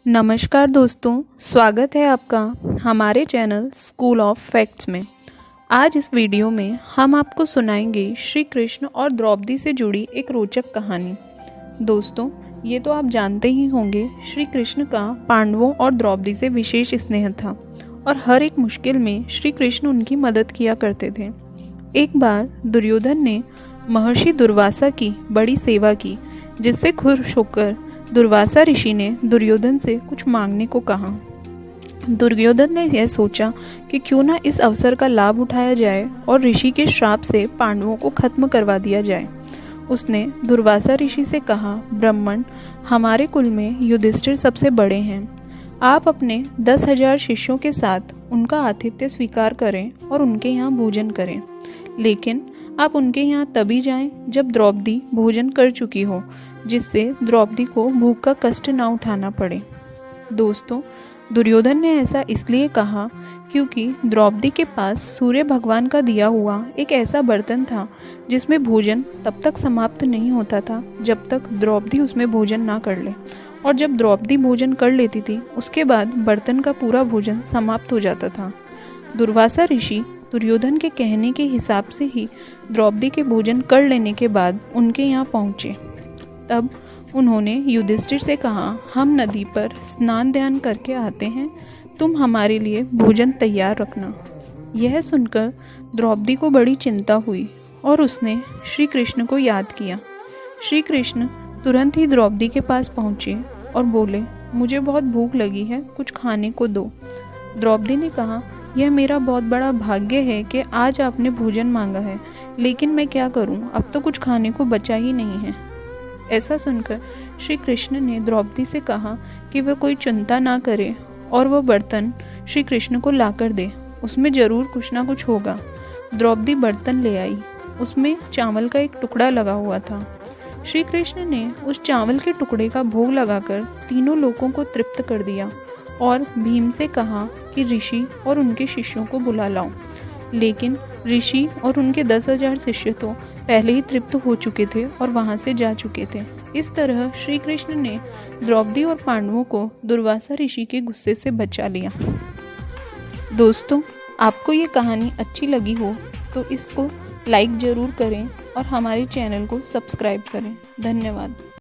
नमस्कार दोस्तों, स्वागत है आपका हमारे चैनल स्कूल ऑफ फैक्ट्स में। आज इस वीडियो में हम आपको सुनाएंगे श्री कृष्ण और द्रौपदी से जुड़ी एक रोचक कहानी। दोस्तों, ये तो आप जानते ही होंगे, श्री कृष्ण का पांडवों और द्रौपदी से विशेष स्नेह था और हर एक मुश्किल में श्री कृष्ण उनकी मदद किया करते थे। एक बार दुर्योधन ने महर्षि दुर्वासा की बड़ी सेवा की, जिससे खुश होकर दुर्वासा ऋषि ने दुर्योधन से कुछ मांगने को कहा। दुर्योधन ने यह सोचा कि क्यों ना इस अवसर का लाभ उठाया जाए और ऋषि के श्राप से पांडवों को खत्म करवा दिया जाए। उसने दुर्वासा ऋषि से कहा, ब्राह्मण, हमारे कुल में युधिष्ठिर सबसे बड़े हैं। आप अपने 10,000 शिष्यों के साथ उनका आतिथ्य स्वीकार करें और उनके यहाँ भोजन करें, लेकिन आप उनके यहाँ तभी जाएं जब द्रौपदी भोजन कर चुकी हो, जिससे द्रौपदी को भूख का कष्ट ना उठाना पड़े। दोस्तों, दुर्योधन ने ऐसा इसलिए कहा क्योंकि द्रौपदी के पास सूर्य भगवान का दिया हुआ एक ऐसा बर्तन था जिसमें भोजन तब तक समाप्त नहीं होता था जब तक द्रौपदी उसमें भोजन ना कर ले, और जब द्रौपदी भोजन कर लेती थी उसके बाद बर्तन का पूरा भोजन समाप्त हो जाता था। दुर्वासा ऋषि दुर्योधन के कहने के हिसाब से ही द्रौपदी के भोजन कर लेने के बाद उनके यहाँ पहुँचे। तब उन्होंने युधिष्ठिर से कहा, हम नदी पर स्नान ध्यान करके आते हैं, तुम हमारे लिए भोजन तैयार रखना। यह सुनकर द्रौपदी को बड़ी चिंता हुई और उसने श्री कृष्ण को याद किया। श्री कृष्ण तुरंत ही द्रौपदी के पास पहुँचे और बोले, मुझे बहुत भूख लगी है, कुछ खाने को दो। द्रौपदी ने कहा, यह मेरा बहुत बड़ा भाग्य है कि आज आपने भोजन मांगा है, लेकिन मैं क्या करूं, अब तो कुछ खाने को बचा ही नहीं है। ऐसा सुनकर श्री कृष्ण ने द्रौपदी से कहा कि वह कोई चिंता ना करे और वह बर्तन श्री कृष्ण को लाकर दे, उसमें जरूर कुछ ना कुछ होगा। द्रौपदी बर्तन ले आई, उसमें चावल का एक टुकड़ा लगा हुआ था। श्री कृष्ण ने उस चावल के टुकड़े का भोग लगाकर तीनों लोगों को तृप्त कर दिया और भीम से कहा कि ऋषि और उनके शिष्यों को बुला लाओ, लेकिन ऋषि और उनके 10,000 शिष्य तो पहले ही तृप्त हो चुके थे और वहां से जा चुके थे। इस तरह श्री कृष्ण ने द्रौपदी और पांडवों को दुर्वासा ऋषि के गुस्से से बचा लिया। दोस्तों, आपको ये कहानी अच्छी लगी हो तो इसको लाइक ज़रूर करें और हमारे चैनल को सब्सक्राइब करें। धन्यवाद।